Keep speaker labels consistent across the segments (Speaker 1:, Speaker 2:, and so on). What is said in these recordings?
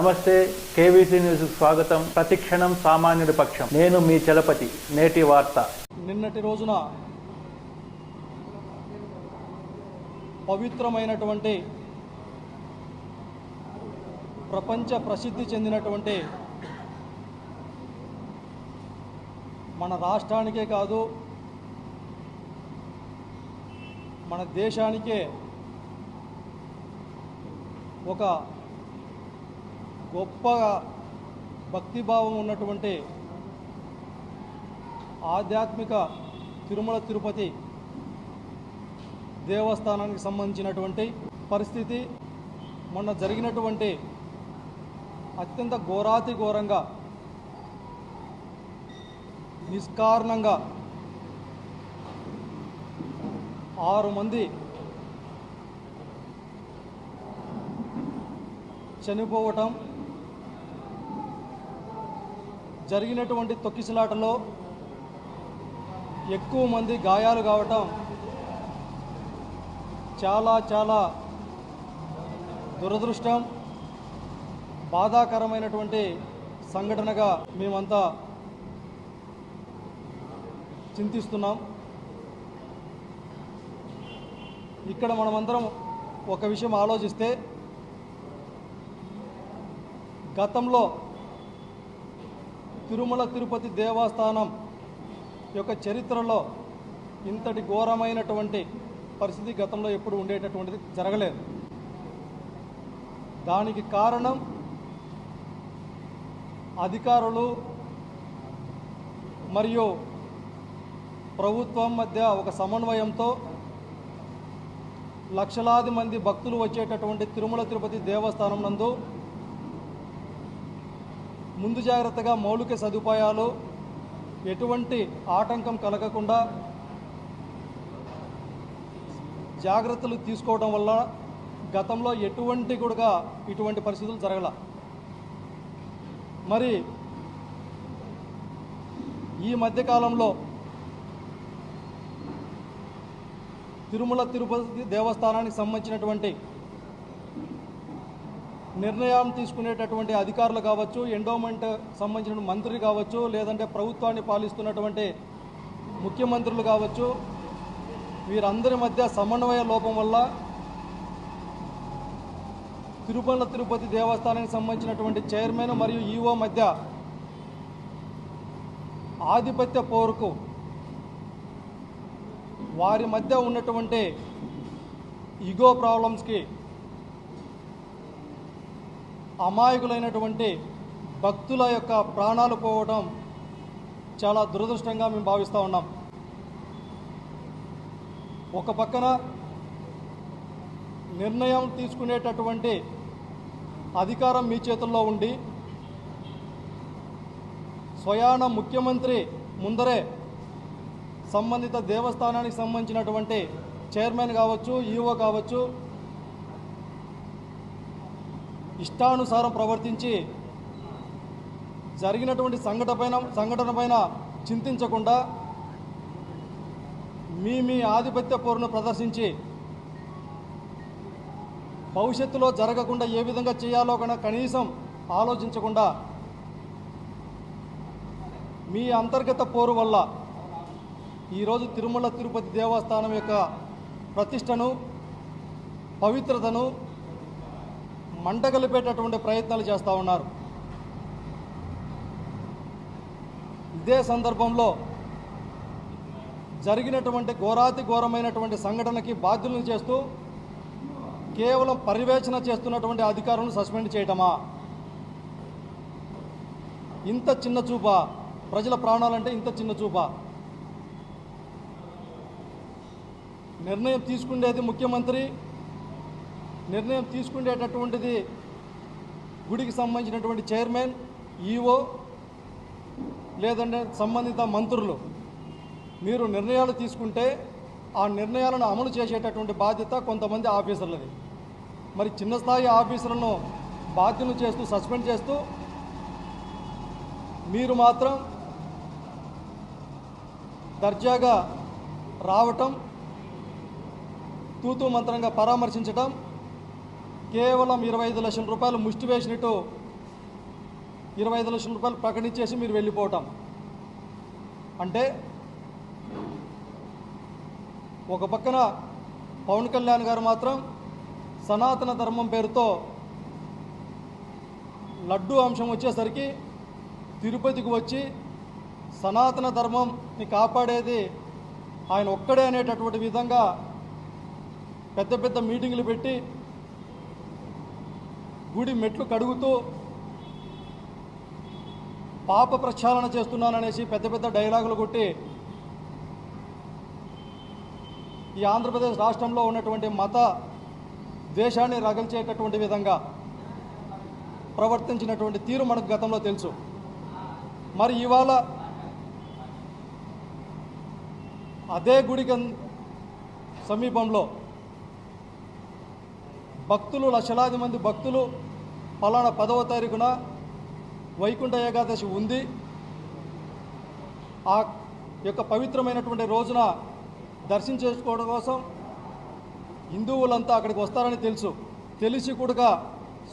Speaker 1: నమస్తే, KVC news స్వాగతం. ప్రతిక్షణం సామాన్యుడి పక్షం. నేను మీ చలపతి. నేటి వార్త.
Speaker 2: నిన్నటి రోజున పవిత్రమైనటువంటి ప్రపంచ ప్రసిద్ధి చెందినటువంటి మన రాష్ట్రానికే కాదు మన దేశానికే ఒక గొప్ప భక్తిభావం ఉన్నటువంటి ఆధ్యాత్మిక తిరుమల తిరుపతి దేవస్థానానికి సంబంధించినటువంటి పరిస్థితి మొన్న జరిగినటువంటి అత్యంత ఘోరాతి ఘోరంగా నిష్కారణంగా 6 మంది చనిపోవటం, జరిగినటువంటి తొక్కిసలాటలో ఎక్కువ మంది గాయాలు కావటం చాలా చాలా దురదృష్టం, బాధాకరమైనటువంటి సంఘటనగా మేమంతా చింతిస్తున్నాం. ఇక్కడ మనమందరం ఒక విషయం ఆలోచిస్తే, గతంలో తిరుమల తిరుపతి దేవస్థానం యొక్క చరిత్రలో ఇంతటి ఘోరమైనటువంటి పరిస్థితి గతంలో ఎప్పుడు ఉండేటటువంటిది జరగలేదు. దానికి కారణం అధికారులు మరియు ప్రభుత్వం మధ్య ఒక సమన్వయంతో లక్షలాది మంది భక్తులు వచ్చేటటువంటి తిరుమల తిరుపతి దేవస్థానం నందు ముందు జాగ్రత్తగా మౌలిక సదుపాయాలు ఎటువంటి ఆటంకం కలగకుండా జాగ్రత్తలు తీసుకోవడం వల్ల గతంలో ఇటువంటి పరిస్థితులు జరగల. మరి ఈ మధ్యకాలంలో తిరుమల తిరుపతి దేవస్థానానికి సంబంధించినటువంటి నిర్ణయం తీసుకునేటటువంటి అధికారులు కావచ్చు, ఎండోమెంట్ సంబంధించిన మంత్రి కావచ్చు, లేదంటే ప్రభుత్వాన్ని పాలిస్తున్నటువంటి ముఖ్యమంత్రులు కావచ్చు, వీరందరి మధ్య సమన్వయ లోపం వల్ల తిరుమల తిరుపతి దేవస్థానానికి సంబంధించినటువంటి చైర్మన్ మరియు ఈఓ మధ్య ఆధిపత్య పోరుకు, వారి మధ్య ఉన్నటువంటి ఈగో ప్రాబ్లమ్స్కి అమాయకులైనటువంటి భక్తుల యొక్క ప్రాణాలు పోవడం చాలా దురదృష్టంగా మేము భావిస్తూ ఉన్నాం. ఒక పక్కన నిర్ణయం తీసుకునేటటువంటి అధికారం మీ చేతుల్లో ఉండి, స్వయాన ముఖ్యమంత్రి ముందరే సంబంధిత దేవస్థానానికి సంబంధించినటువంటి చైర్మన్ కావచ్చు, ఈఓ కావచ్చు, ఇష్టానుసారం ప్రవర్తించి జరిగినటువంటి సంఘటన పైన చింతించకుండా మీ ఆధిపత్య పోరును ప్రదర్శించి భవిష్యత్తులో జరగకుండా ఏ విధంగా చేయాలో కనీసం ఆలోచించకుండా మీ అంతర్గత పోరు వల్ల ఈరోజు తిరుమల తిరుపతి దేవస్థానం యొక్క ప్రతిష్టను, పవిత్రతను మంటగలిపేటటువంటి ప్రయత్నాలు చేస్తూ ఉన్నారు. ఇదే సందర్భంలో జరిగినటువంటి ఘోరమైనటువంటి సంఘటనకి బాధ్యులను చేస్తూ కేవలం పర్యవేక్షణ చేస్తున్నటువంటి అధికారులను సస్పెండ్ చేయటమా? ఇంత చిన్న చూపా? ప్రజల ప్రాణాలంటే ఇంత చిన్న చూపా? నిర్ణయం తీసుకునేది ముఖ్యమంత్రి, నిర్ణయం తీసుకునేటటువంటిది గుడికి సంబంధించినటువంటి చైర్మన్, ఈఓ, లేదంటే సంబంధిత మంత్రులు. మీరు నిర్ణయాలు తీసుకుంటే ఆ నిర్ణయాలను అమలు చేసేటటువంటి బాధ్యత కొంతమంది ఆఫీసర్లది. మరి చిన్న స్థాయి ఆఫీసర్లను బాధ్యులను చేస్తూ సస్పెండ్ చేస్తూ మీరు మాత్రం దర్జాగా రావటం, తూతూ మంత్రంగా పరామర్శించడం, కేవలం 25 లక్షల రూపాయలు ముష్టి వేసినట్టు 25 లక్షల రూపాయలు ప్రకటించేసి మీరు వెళ్ళిపోవటం అంటే ఒక పక్కన పవన్ కళ్యాణ్ గారు మాత్రం సనాతన ధర్మం పేరుతో లడ్డూ అంశం వచ్చేసరికి తిరుపతికి వచ్చి సనాతన ధర్మంని కాపాడేది ఆయన ఒక్కడే అనేటటువంటి విధంగా పెద్ద పెద్ద మీటింగులు పెట్టి గుడి మెట్లు కడుగుతూ పాప ప్రక్షాళన చేస్తున్నాననేసి పెద్ద పెద్ద డైలాగులు కొట్టి ఈ ఆంధ్రప్రదేశ్ రాష్ట్రంలో ఉన్నటువంటి మత ద్వేషాన్ని రగల్చేటటువంటి విధంగా ప్రవర్తించినటువంటి తీరు మనకు గతంలో తెలుసు. మరి ఇవాళ అదే గుడికి సమీపంలో భక్తులు లక్షలాది మంది భక్తులు ఫలానా 10వ తారీఖున వైకుంఠ ఏకాదశి ఉంది, ఆ యొక్క పవిత్రమైనటువంటి రోజున దర్శనం చేసుకోవడం కోసం హిందువులంతా అక్కడికి వస్తారని తెలిసి కూడా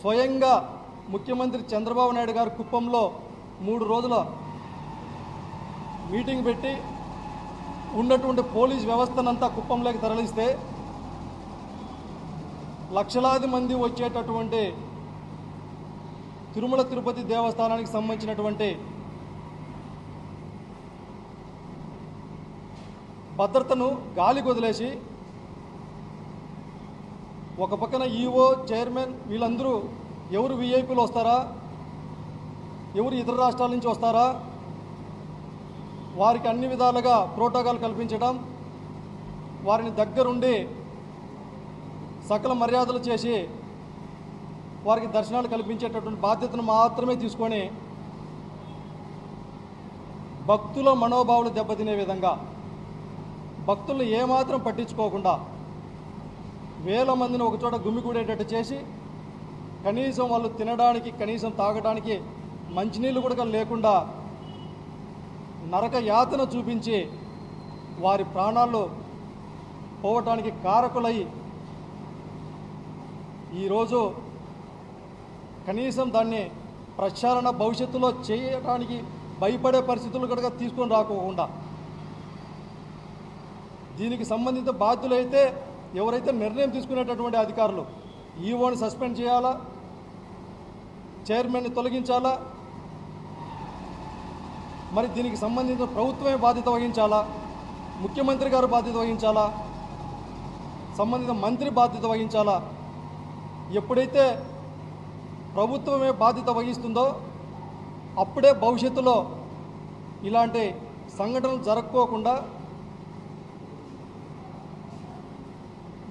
Speaker 2: స్వయంగా ముఖ్యమంత్రి చంద్రబాబు నాయుడు గారు కుప్పంలో 3 రోజుల మీటింగ్ పెట్టి ఉన్నటువంటి పోలీస్ వ్యవస్థనంతా కుప్పంలోకి తరలిస్తే లక్షలాది మంది వచ్చేటటువంటి తిరుమల తిరుపతి దేవస్థానానికి సంబంధించినటువంటి భద్రతను గాలికి వదిలేసి ఒక పక్కన ఈఓ చైర్మన్ వీళ్ళందరూ ఎవరు విఐపీలు వస్తారా, ఎవరు ఇతర రాష్ట్రాల నుంచి వస్తారా, వారికి అన్ని విధాలుగా ప్రోటోకాల్ కల్పించడం, వారిని దగ్గరుండి సకల మర్యాదలు చేసి వారికి దర్శనాలు కల్పించేటటువంటి బాధ్యతను మాత్రమే తీసుకొని భక్తుల మనోభావాలు దెబ్బతినే విధంగా భక్తులను ఏమాత్రం పట్టించుకోకుండా వేల మందిని ఒకచోట గుమికూడేటట్టు చేసి కనీసం వాళ్ళు తినడానికి కనీసం తాగడానికి మంచినీళ్ళు కూడా లేకుండా నరక యాతన చూపించి వారి ప్రాణాలు పోవటానికి కారకులై ఈరోజు కనీసం దాన్ని ప్రక్షాళన భవిష్యత్తులో చేయడానికి భయపడే పరిస్థితులు కూడా తీసుకొని రాకోకుండా దీనికి సంబంధిత బాధ్యులైతే ఎవరైతే నిర్ణయం తీసుకునేటటువంటి అధికారులు ఈఓని సస్పెండ్ చేయాలా, చైర్మన్ని తొలగించాలా, మరి దీనికి సంబంధించిన ప్రభుత్వమే బాధ్యత వహించాలా, ముఖ్యమంత్రి గారు బాధ్యత వహించాలా, సంబంధిత మంత్రి బాధ్యత వహించాలా? ఎప్పుడైతే ప్రభుత్వమే బాధ్యత వహిస్తుందో అప్పుడే భవిష్యత్తులో ఇలాంటి సంఘటనలు జరగకోకుండా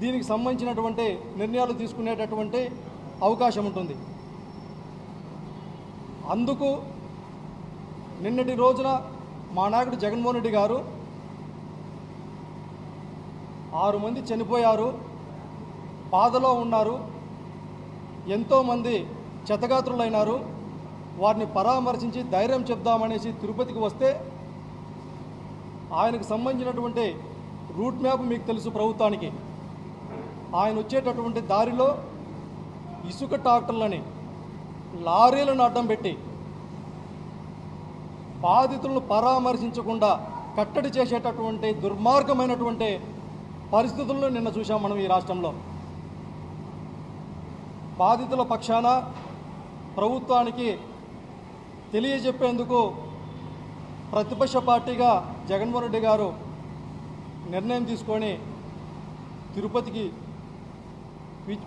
Speaker 2: దీనికి సంబంధించినటువంటి నిర్ణయాలు తీసుకునేటటువంటి అవకాశం ఉంటుంది. అందుకు నిన్నటి రోజున మా నాయకుడు జగన్మోహన్ రెడ్డి గారు 6 మంది చనిపోయారు, బాధలో ఉన్నారు, ఎంతోమంది క్షతగాత్రులైనారు, వారిని పరామర్శించి ధైర్యం చెప్దామనేసి తిరుపతికి వస్తే ఆయనకు సంబంధించినటువంటి రూట్ మ్యాప్ మీకు తెలుసు ప్రభుత్వానికి. ఆయన వచ్చేటటువంటి దారిలో ఇసుక ట్రాక్టర్లని లారీలను అడ్డం పెట్టి బాధితులను పరామర్శించకుండా కట్టడి చేసేటటువంటి దుర్మార్గమైనటువంటి పరిస్థితులను నిన్న చూసాం మనం ఈ రాష్ట్రంలో. బాధితుల పక్షాన ప్రభుత్వానికి తెలియజెప్పేందుకు ప్రతిపక్ష పార్టీగా జగన్మోహన్ రెడ్డి గారు నిర్ణయం తీసుకొని తిరుపతికి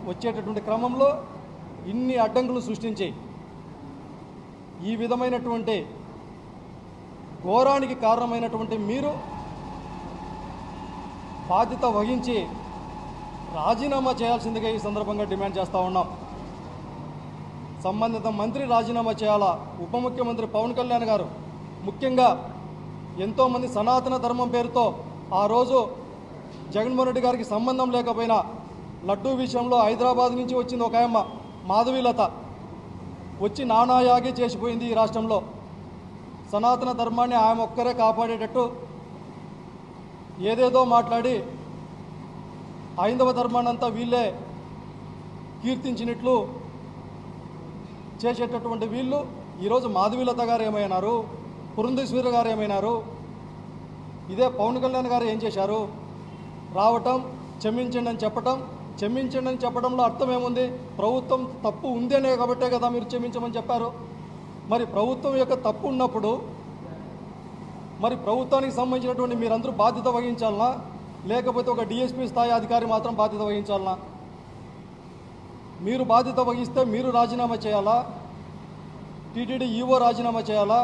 Speaker 2: వచ్చేటటువంటి క్రమంలో ఇన్ని అడ్డంకులు సృష్టించి ఈ విధమైనటువంటి ఘోరానికి కారణమైనటువంటి మీరు బాధ్యత వహించి రాజీనామా చేయాల్సిందిగా ఈ సందర్భంగా డిమాండ్ చేస్తూ ఉన్నాం. సంబంధిత మంత్రి రాజీనామా చేయాలా, ఉప ముఖ్యమంత్రి పవన్ కళ్యాణ్ గారు ముఖ్యంగా ఎంతోమంది సనాతన ధర్మం పేరుతో ఆ రోజు జగన్మోహన్ రెడ్డి గారికి సంబంధం లేకపోయినా లడ్డూ విషయంలో హైదరాబాద్ నుంచి వచ్చింది ఒక ఆయమ్మ మాధవీలత వచ్చి నానాయాగి చేసిపోయింది ఈ రాష్ట్రంలో. సనాతన ధర్మాన్ని ఆమె ఒక్కరే కాపాడేటట్టు ఏదేదో మాట్లాడి హైందవ ధర్మాన్ని అంతా వీళ్ళే కీర్తించినట్లు చేసేటటువంటి వీళ్ళు ఈరోజు మాధవీలత గారు ఏమైనారు, పురంధేశ్వరి గారు ఏమైనారు, ఇదే పవన్ కళ్యాణ్ గారు ఏం చేశారు? రావటం, క్షమించండి అని చెప్పటం. క్షమించండి అని చెప్పడంలో అర్థం ఏముంది? ప్రభుత్వం తప్పు ఉంది అనే కాబట్టే కదా మీరు క్షమించమని చెప్పారు. మరి ప్రభుత్వం యొక్క తప్పు ఉన్నప్పుడు మరి ప్రభుత్వానికి సంబంధించినటువంటి మీరందరూ బాధ్యత వహించాలనా, లేకపోతే ఒక డిఎస్పీ స్థాయి అధికారి మాత్రం బాధ్యత వహించాలనా? మీరు బాధ్యత వహిస్తే మీరు రాజీనామా చేయాలా, టీటీడీ ఈఓ రాజీనామా చేయాలా,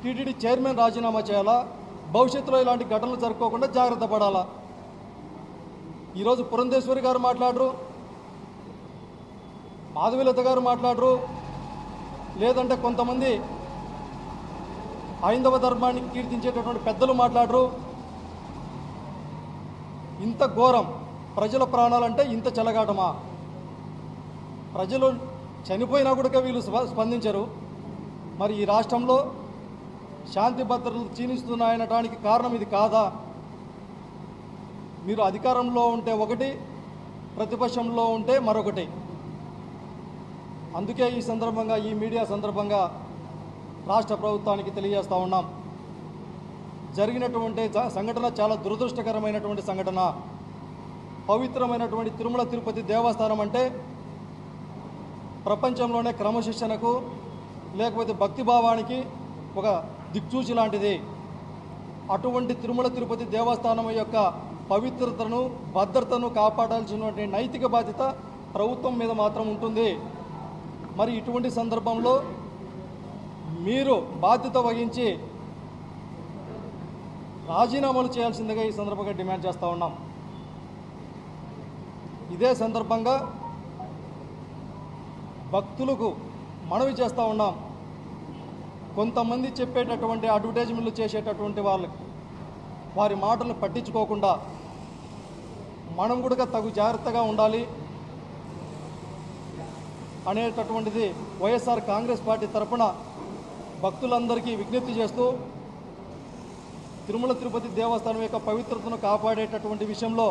Speaker 2: టీటీడీ చైర్మన్ రాజీనామా చేయాలా? భవిష్యత్తులో ఇలాంటి ఘటనలు జరుపుకోకుండా జాగ్రత్త పడాలా? ఈరోజు పురంధేశ్వరి గారు మాట్లాడరు, మాధవీలత గారు మాట్లాడరు, లేదంటే కొంతమంది హైందవ ధర్మాన్ని కీర్తించేటటువంటి పెద్దలు మాట్లాడరు. ఇంత ఘోరం, ప్రజల ప్రాణాలంటే ఇంత చెలగాటమా? ప్రజలు చనిపోయినా కూడా వీళ్ళు స్పందించరు. మరి ఈ రాష్ట్రంలో శాంతి భద్రతలు క్షీణిస్తున్నాయనటానికి కారణం ఇది కాదా? మీరు అధికారంలో ఉంటే ఒకటి, ప్రతిపక్షంలో ఉంటే మరొకటి. అందుకే ఈ సందర్భంగా, ఈ మీడియా సందర్భంగా రాష్ట్ర ప్రభుత్వానికి తెలియజేస్తూ ఉన్నాం, జరిగినటువంటి సంఘటన చాలా దురదృష్టకరమైనటువంటి సంఘటన. పవిత్రమైనటువంటి తిరుమల తిరుపతి దేవస్థానం అంటే ప్రపంచంలోనే క్రమశిక్షణకు లేకపోతే భక్తిభావానికి ఒక దిక్సూచి లాంటిది. అటువంటి తిరుమల తిరుపతి దేవస్థానం యొక్క పవిత్రతను, భద్రతను కాపాడాల్సినటువంటి నైతిక బాధ్యత ప్రభుత్వం మీద మాత్రం ఉంటుంది. మరి ఇటువంటి సందర్భంలో మీరు బాధ్యత వహించి రాజీనామాలు చేయాల్సిందిగా ఈ సందర్భంగా డిమాండ్ చేస్తూ ఉన్నాం. ఇదే సందర్భంగా భక్తులకు మనవి చేస్తూ ఉన్నాం, కొంతమంది చెప్పేటటువంటి అడ్వర్టైజ్మెంట్లు చేసేటటువంటి వాళ్ళకి వారి మాటలను పట్టించుకోకుండా మనం కూడా తగు జాగ్రత్తగా ఉండాలి అనేటటువంటిది వైఎస్ఆర్ కాంగ్రెస్ పార్టీ తరఫున భక్తులందరికీ విజ్ఞప్తి చేస్తూ, తిరుమల తిరుపతి దేవస్థానం యొక్క పవిత్రతను కాపాడేటటువంటి విషయంలో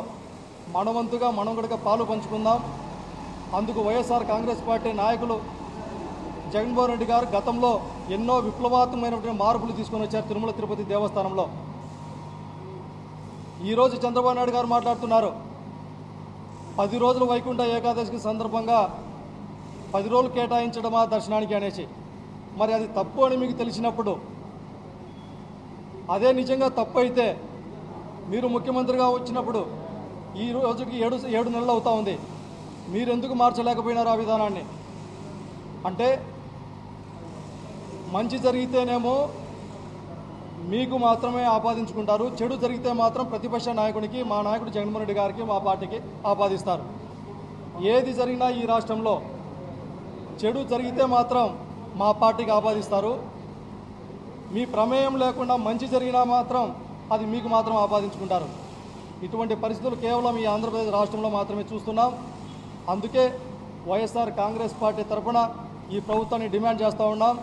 Speaker 2: మనవంతుగా మనం కూడా పాలు పంచుకుందాం. అందుకు వైఎస్ఆర్ కాంగ్రెస్ పార్టీ నాయకులు జగన్మోహన్ రెడ్డి గారు గతంలో ఎన్నో విప్లవాత్మకమైనటువంటి మార్పులు తీసుకొని వచ్చారు తిరుమల తిరుపతి దేవస్థానంలో. ఈరోజు చంద్రబాబు నాయుడు గారు మాట్లాడుతున్నారు, 10 రోజులు వైకుంఠ ఏకాదశికి సందర్భంగా 10 రోజులు కేటాయించడమా దర్శనానికి అనేసి. మరి అది తప్పు అని మీకు తెలిసినప్పుడు, అదే నిజంగా తప్పు అయితే మీరు ముఖ్యమంత్రిగా వచ్చినప్పుడు ఈ రోజుకి 7 నెలలు అవుతా ఉంది, మీరు ఎందుకు మార్చలేకపోయినారు ఆ విధానాన్ని? అంటే మంచి జరిగితేనేమో మీకు మాత్రమే ఆపాదించుకుంటారు, చెడు జరిగితే మాత్రం ప్రతిపక్ష నాయకుడికి, మా నాయకుడు జగన్మోహన్ రెడ్డి గారికి, మా పార్టీకి ఆపాదిస్తారు. ఏది జరిగినా ఈ రాష్ట్రంలో చెడు జరిగితే మాత్రం మా పార్టీకి ఆపాదిస్తారు, మీ ప్రమేయం లేకుండా మంచి జరిగినా మాత్రం అది మీకు మాత్రం ఆపాదించుకుంటారు. ఇటువంటి పరిస్థితులు కేవలం ఈ ఆంధ్రప్రదేశ్ రాష్ట్రంలో మాత్రమే చూస్తున్నాం. అందుకే వైఎస్ఆర్ కాంగ్రెస్ పార్టీ తరఫున ఈ ప్రభుత్వాన్ని డిమాండ్ చేస్తూ ఉన్నాం,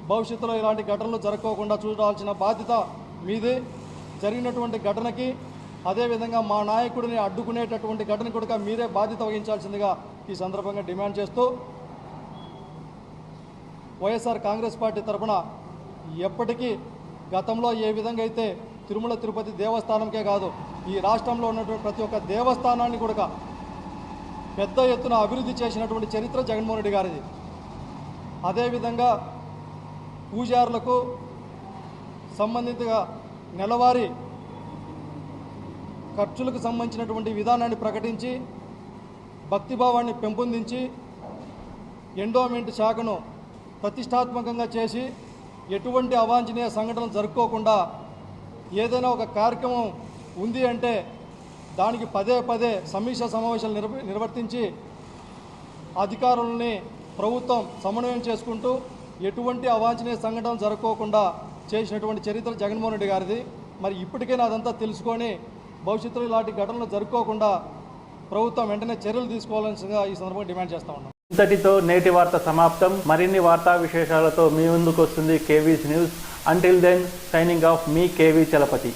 Speaker 2: భవిష్యత్తులో ఇలాంటి ఘటనలు జరగకుండా చూడాల్సిన బాధ్యత మీదే. జరిగినటువంటి ఘటనకి, అదేవిధంగా మా నాయకుడిని అడ్డుకునేటటువంటి ఘటన కూడా మీరే బాధ్యత వహించాల్సిందిగా ఈ సందర్భంగా డిమాండ్ చేస్తూ, వైఎస్ఆర్ కాంగ్రెస్ పార్టీ తరఫున ఎప్పటికీ గతంలో ఏ విధంగా అయితే తిరుమల తిరుపతి దేవస్థానంకే కాదు, ఈ రాష్ట్రంలో ఉన్నటువంటి ప్రతి ఒక్క దేవస్థానాన్ని కూడా పెద్ద ఎత్తున అభివృద్ధి చేసినటువంటి చరిత్ర జగన్మోహన్ రెడ్డి గారిది. అదేవిధంగా పూజారులకు సంబంధితంగా నెలవారీ ఖర్చులకు సంబంధించినటువంటి విధానాన్ని ప్రకటించి భక్తిభావాన్ని పెంపొందించి ఎండోమెంట్ శాఖను ప్రతిష్టాత్మకంగా చేసి ఎటువంటి అవాంఛనీయ సంఘటనలు జరుపుకోకుండా ఏదైనా ఒక కార్యక్రమం ఉంది అంటే దానికి పదే సమీక్ష సమావేశాలు నిర్వర్తించి అధికారులని ప్రభుత్వం సమన్వయం చేసుకుంటూ ఎటువంటి అవాంఛనీయ సంఘటనలు జరుపుకోకుండా చేసినటువంటి చరిత్ర జగన్మోహన్ రెడ్డి గారిది. మరి ఇప్పటికైనా అదంతా తెలుసుకొని భవిష్యత్తులో ఇలాంటి ఘటనలు జరుపుకోకుండా ప్రభుత్వం వెంటనే చర్యలు తీసుకోవాల్సిందిగా ఈ సందర్భంగా డిమాండ్ చేస్తా ఉన్నాం.
Speaker 1: ఇంతటితో నేటి వార్త సమాప్తం. మరిన్ని వార్తా విశేషాలతో మీ ముందుకు వస్తుంది KV's news. Until then, signing off మీ కేవీ చలపతి.